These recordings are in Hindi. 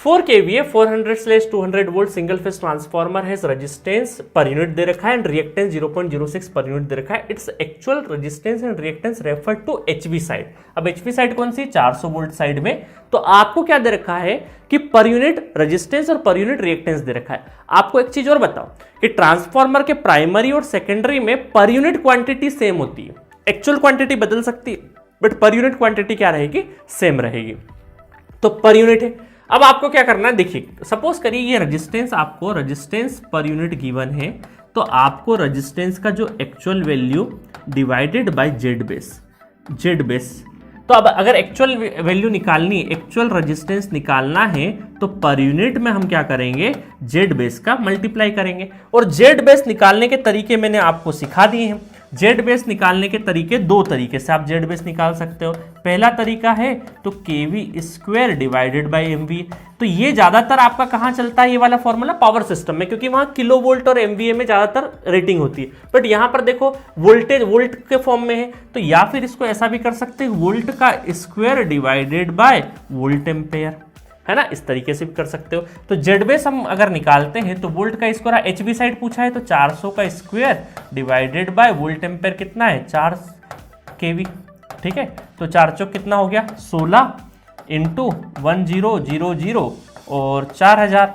4 kVA 400/200 volt single phase transformer है, रेजिस्टेंस पर यूनिट दे रखा है एंड रिएक्टेंस 0.06 पर यूनिट दे रखा है। It's actual resistance and reactance refer to HV side. अब एचवी साइड कौन सी, 400 वोल्ट साइड में। तो आपको क्या दे रखा है कि पर यूनिट रेजिस्टेंस और पर यूनिट रिएक्टेंस दे रखा है। आपको एक चीज और बताओ कि ट्रांसफॉर्मर के प्राइमरी और सेकेंडरी में पर यूनिट क्वांटिटी सेम होती है, एक्चुअल क्वांटिटी बदल सकती है बट पर यूनिट क्वांटिटी क्या रहेगी, सेम रहेगी। तो पर यूनिट है। अब आपको क्या करना है, देखिए सपोज करिए ये रेजिस्टेंस, आपको रेजिस्टेंस पर यूनिट गिवन है, तो आपको रेजिस्टेंस का जो actual value divided by Z base. तो अब अगर एक्चुअल वैल्यू निकालनी, एक्चुअल रेजिस्टेंस निकालना है तो पर यूनिट में हम क्या करेंगे, जेड बेस का मल्टीप्लाई करेंगे। और जेड बेस निकालने के तरीके मैंने आपको सिखा दिए हैं। जेड बेस निकालने के तरीके, दो तरीके से आप जेड बेस निकाल सकते हो। पहला तरीका है तो kV² डिवाइडेड बाय MVA। तो ये ज्यादातर आपका कहाँ चलता है, ये वाला फॉर्मूला पावर सिस्टम में, क्योंकि वहां किलो वोल्ट और MVA में ज्यादातर रेटिंग होती है। बट यहां पर देखो वोल्टेज वोल्ट के फॉर्म में है, तो या फिर इसको ऐसा भी कर सकते हैं, वोल्ट का square divided by volt ampere, है ना, इस तरीके से भी कर सकते हो। तो जेड बेस हम अगर निकालते हैं तो वोल्ट का स्क्वायर, एचवी साइड पूछा है तो 400 का square divided by volt ampere कितना है, 4 kV, ठीक है। तो 4 चौक कितना हो गया, 16 इंटू 1000 और 4000,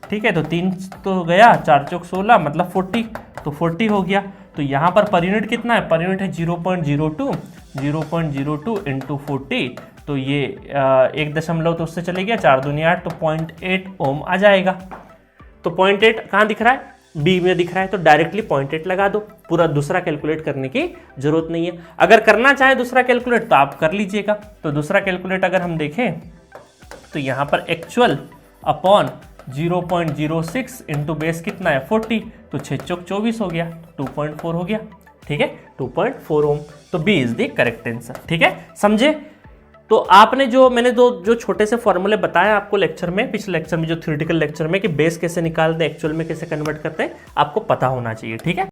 ठीक है। तो 3 तो गया, 4 चौक 16 मतलब 40, तो 40 हो गया। तो यहाँ पर यूनिट कितना है, पर यूनिट है 0.02 इंटू 40, तो ये 1 दशमलव तो उससे चले गया, 4 दूनी 8, तो 0.8 ओम आ जाएगा। तो 0.8 कहाँ दिख रहा है, बी में दिख रहा है, तो डायरेक्टली 0.8 लगा दो। पूरा दूसरा कैलकुलेट करने की जरूरत नहीं है। अगर करना चाहे दूसरा कैलकुलेट तो आप कर लीजिएगा। तो दूसरा कैलकुलेट अगर हम देखें तो यहाँ पर एक्चुअल अपॉन 0.06 इंटू बेस कितना है 40, तो 6 चौक 24 हो गया, 2.4 हो गया, ठीक है, 2.4 ओम। तो B is the correct answer, ठीक है, समझे। तो आपने मैंने जो छोटे से फॉर्मूले बताया आपको लेक्चर में, पिछले लेक्चर में, जो थ्योरेटिकल लेक्चर में, कि बेस कैसे निकालते हैं, एक्चुअल में कैसे कन्वर्ट करते हैं, आपको पता होना चाहिए, ठीक है।